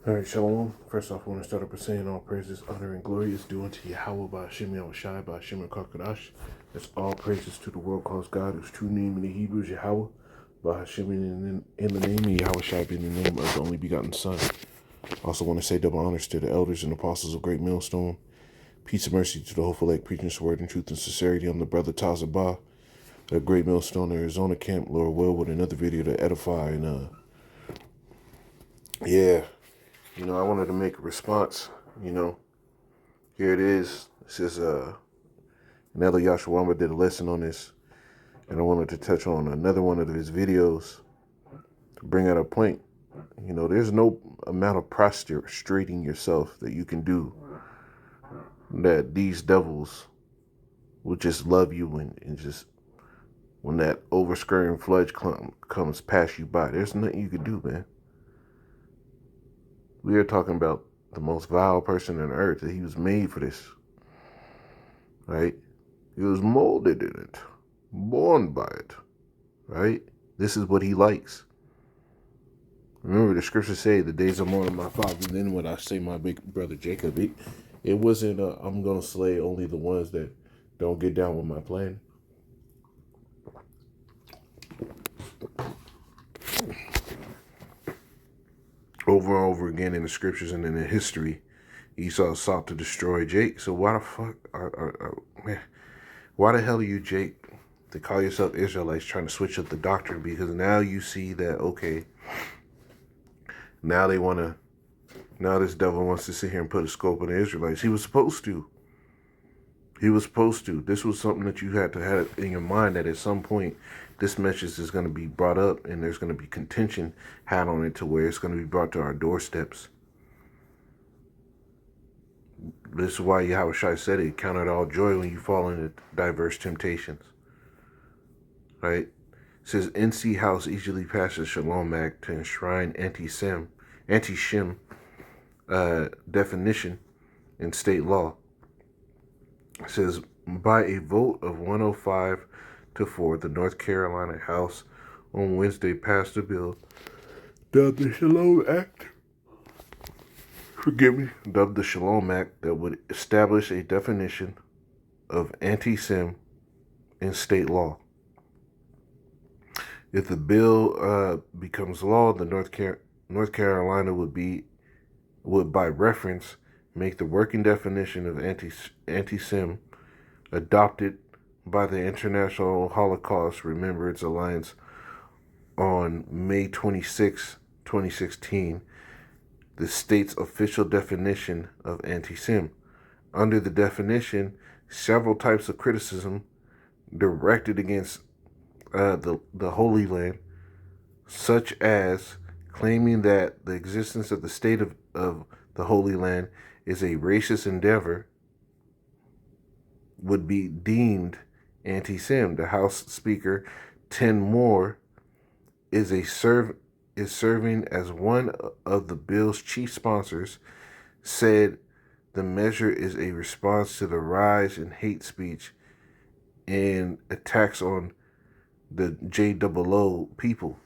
All right, Shalom. First off, I want to start up by saying all praises, honor, and glory is due unto Yahweh by Hashem Yahushai by Hashem Kakadash. That's all praises to the world calls God, whose true name in the Hebrew is Yahweh, by Hashem in the name of Yahushai being the name of the only begotten Son. Also want to say double honors to the elders and apostles of Great Millstone. Peace and mercy to the hopeful elect preaching this word in truth and sincerity. I'm the brother Tazabah, a Great Millstone, Arizona camp. Lord will, with another video to edify and yeah. I wanted to make a response, Here it is. It says, Nelly Yashawamba did a lesson on this, and I wanted to touch on another one of his videos to bring out a point. There's no amount of prostrating yourself that you can do that these devils will just love you and just, when that overskirting flood comes past you by, there's nothing you can do, man. We are talking about the most vile person on earth, that he was made for this, right? He was molded in it, born by it, right? This is what he likes. Remember, the scriptures say, the days are more than my father. And then when I say my big brother Jacob, it wasn't, I'm going to slay only the ones that don't get down with my plan. Over and over again in the scriptures and in the history, Esau sought to destroy Jake. So why the fuck man, why the hell are you, Jake, to call yourself Israelites, trying to switch up the doctrine? Because now you see that, okay, now this devil wants to sit here and put a scope on the Israelites. He was supposed to. This was something that you had to have in your mind, that at some point this message is going to be brought up and there's going to be contention had on it to where it's going to be brought to our doorsteps. This is why Yahushua said it, count it all joy when you fall into diverse temptations. Right? It says, NC House easily passes Shalom Act to enshrine anti-Shem definition in state law. It says, by a vote of 105-4, the North Carolina House on Wednesday passed a bill dubbed the Shalom Act. Dubbed the Shalom Act, that would establish a definition of anti-Sem in state law. If the bill becomes law, the North Carolina would by reference make the working definition of anti-Sem adopted by the International Holocaust Remembrance Alliance on May 26, 2016, the state's official definition of anti-Sem. Under the definition, several types of criticism directed against the Holy Land, such as claiming that the existence of the state of the Holy Land is a racist endeavor, would be deemed anti-Sem. The House Speaker, Tim Moore, is serving as one of the bill's chief sponsors, said the measure is a response to the rise in hate speech and attacks on the JOO people.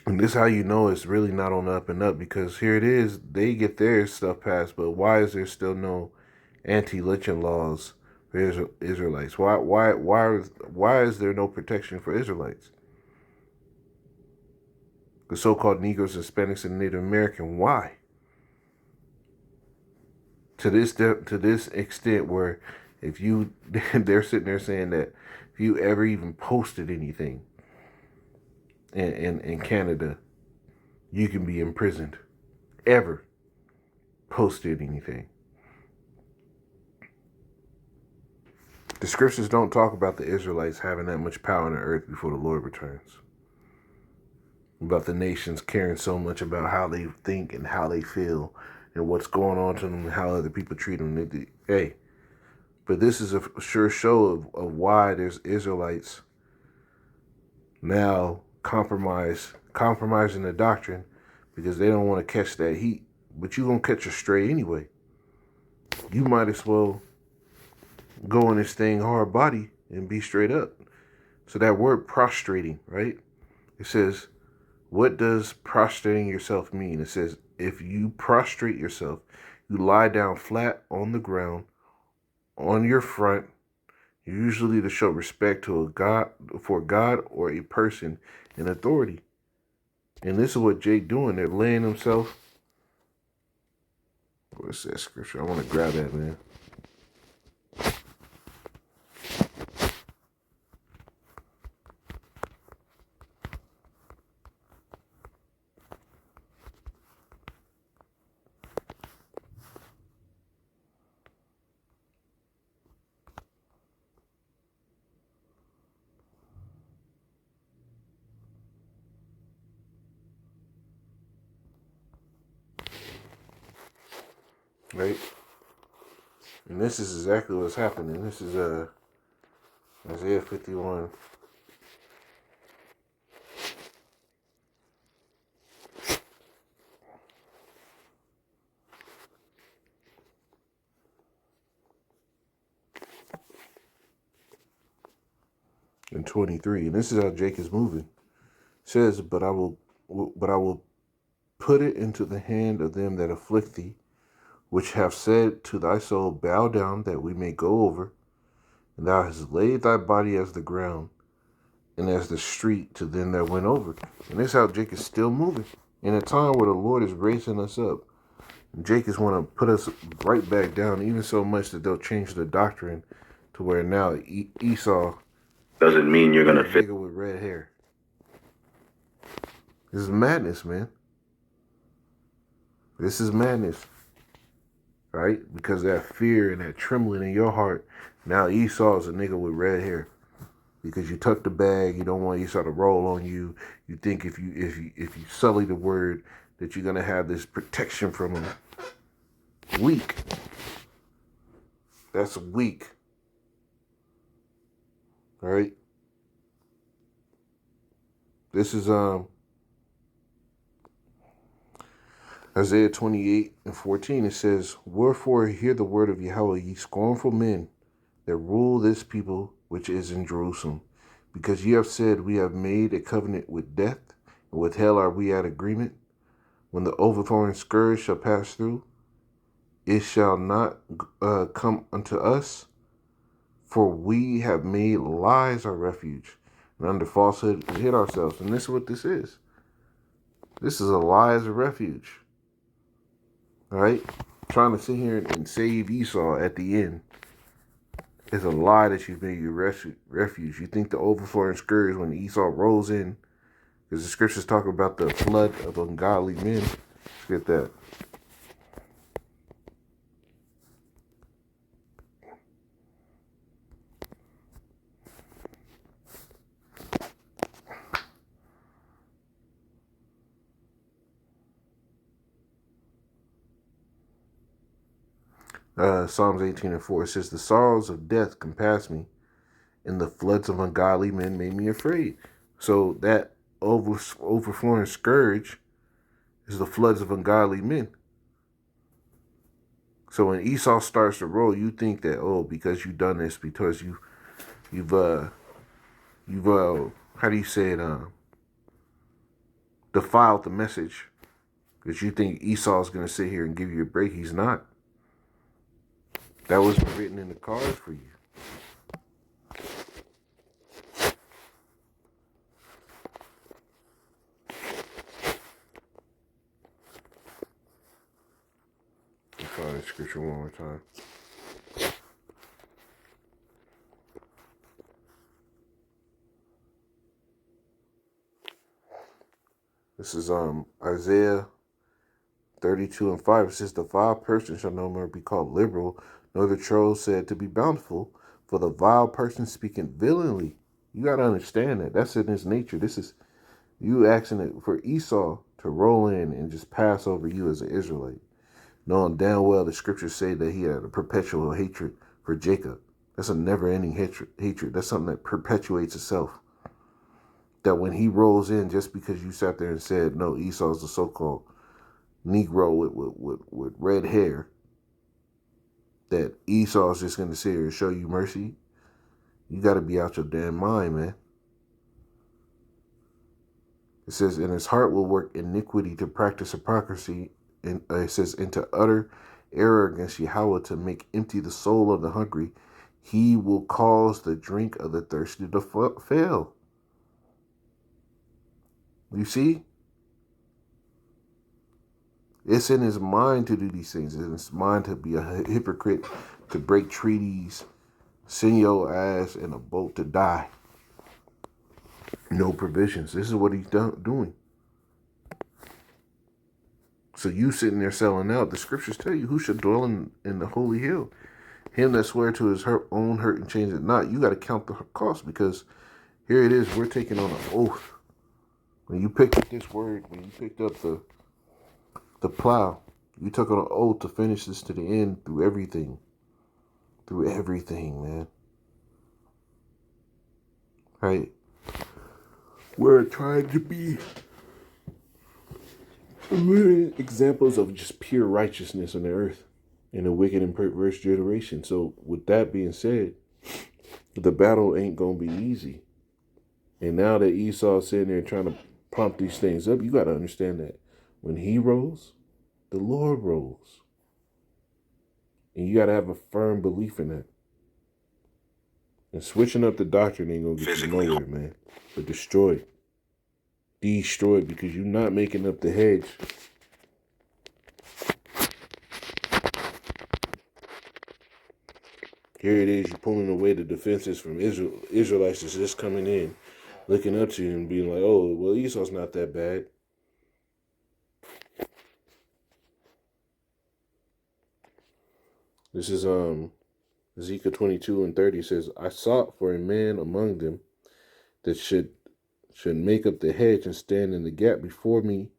And this is how you know it's really not on the up and up, because here it is, they get their stuff passed, but why is there still no anti-lynching laws for Israelites? Why is there no protection for Israelites? The so-called Negroes, Hispanics, and Native American, why? To this extent, where if you, they're sitting there saying that if you ever even posted anything in Canada, you can be imprisoned. Ever posted anything. The scriptures don't talk about the Israelites having that much power on the earth before the Lord returns. About the nations caring so much about how they think and how they feel and what's going on to them and how other people treat them. Hey, but this is a sure show of why there's Israelites now compromising the doctrine, because they don't want to catch that heat. But you're going to catch a stray anyway. You might as well go in this thing hard body and be straight up. So that word prostrating, right? It says, What does prostrating yourself mean? It says, if you prostrate yourself, you lie down flat on the ground, on your front, usually to show respect to a God, for God or a person in authority. And this is what Jake doing. They're laying himself. What's that scripture? I want to grab that, man. Right? And this is exactly what's happening. This is Isaiah 51. And 23. And this is how Jake is moving. It says, but I will put it into the hand of them that afflict thee, which have said to thy soul, bow down that we may go over. And thou hast laid thy body as the ground, and as the street to them that went over. And this is how Jake is still moving. In a time where the Lord is raising us up, Jake is want to put us right back down, even so much that they'll change the doctrine to where now Esau doesn't mean you're gonna fit. Nigga with red hair. This is madness, man. This is madness, right? Because that fear and that trembling in your heart. Now Esau is a nigga with red hair. Because you tuck the bag, you don't want Esau to roll on you. You think if you sully the word that you're gonna have this protection from him. Weak. That's weak. All right. This is Isaiah 28:14. It says, wherefore hear the word of Yahweh, ye scornful men that rule this people which is in Jerusalem. Because ye have said, we have made a covenant with death, and with hell are we at agreement. When the overthrowing scourge shall pass through, it shall not come unto us, for we have made lies our refuge, and under falsehood we hid ourselves. And this is what this is. This is a lie as a refuge. All right? Trying to sit here and save Esau at the end is a lie that you've made your refuge. You think the overflowing scourge when Esau rolls in, because the scriptures talk about the flood of ungodly men. Let's get that. Psalms 18:4 says, the sorrows of death compassed me, and the floods of ungodly men made me afraid. So that overflowing scourge is the floods of ungodly men. So when Esau starts to roll, you think that, oh, because you've done this, because you've how do you say it, defiled the message, because you think Esau's going to sit here and give you a break. He's not. That wasn't written in the cards for you. Let's find the scripture one more time. This is Isaiah 32:5. It says, the vile person shall no more be called liberal, nor the troll said to be bountiful, for the vile person speaking villainly. You got to understand that. That's in his nature. This is you asking it for Esau to roll in and just pass over you as an Israelite, knowing damn well the scriptures say that he had a perpetual hatred for Jacob. That's a never-ending hatred. That's something that perpetuates itself. That when he rolls in, just because you sat there and said, no, Esau's the so-called Negro with red hair, that Esau's just going to sit here and show you mercy, you got to be out your damn mind, man. It says, "And his heart will work iniquity to practice hypocrisy." And it says, "Into utter error against Yahweh to make empty the soul of the hungry. He will cause the drink of the thirsty to fail." You see? It's in his mind to do these things. It's in his mind to be a hypocrite, to break treaties, send your ass in a boat to die. No provisions. This is what he's doing. So you sitting there selling out. The scriptures tell you who should dwell in the holy hill. Him that swear to his own hurt and change it not. You got to count the cost, because here it is. We're taking on an oath. When you picked up this word, when you picked up the plow, you took on an oath to finish this to the end through everything. Through everything, man. Right? We're trying to be examples of just pure righteousness on the earth in a wicked and perverse generation. So with that being said, the battle ain't going to be easy. And now that Esau's sitting there trying to pump these things up, you got to understand that when he rose, the Lord rose. And you got to have a firm belief in that. And switching up the doctrine ain't going to get you nowhere, man. But destroyed. Destroyed, because you're not making up the hedge. Here it is, you're pulling away the defenses from Israelites that's just coming in, looking up to you and being like, oh, well, Esau's not that bad. This is Ezekiel 22:30 says, "I sought for a man among them that should make up the hedge and stand in the gap before me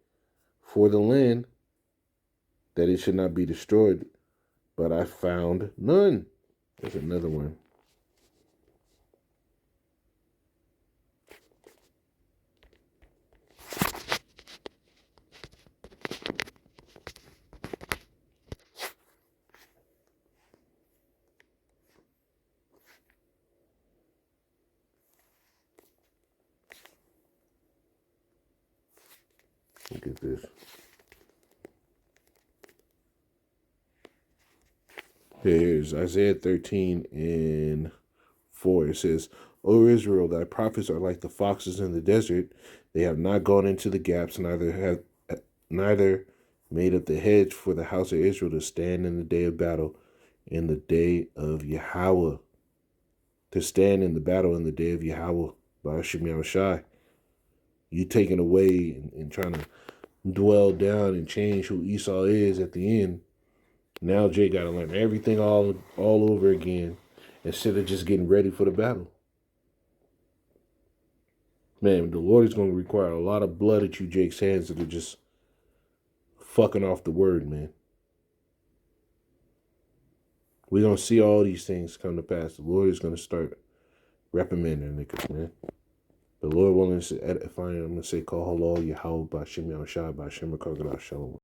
for the land, that it should not be destroyed, but I found none." There's another one. Look at this. Here's Isaiah 13:4. It says, "O Israel, thy prophets are like the foxes in the desert. They have not gone into the gaps, neither made up the hedge for the house of Israel to stand in the day of battle, in the day of Yahweh." To stand in the battle in the day of Yahweh by Hashem Yahushai. You taking away and trying to dwell down and change who Esau is at the end. Now Jay got to learn everything all over again instead of just getting ready for the battle. Man, the Lord is going to require a lot of blood at you, Jake's hands, that are just fucking off the word, man. We're going to see all these things come to pass. The Lord is going to start reprimanding niggas, man. The Lord willing to edify, I'm going to say, call halal Yahweh by Shem Yahushua by Shem Shalom.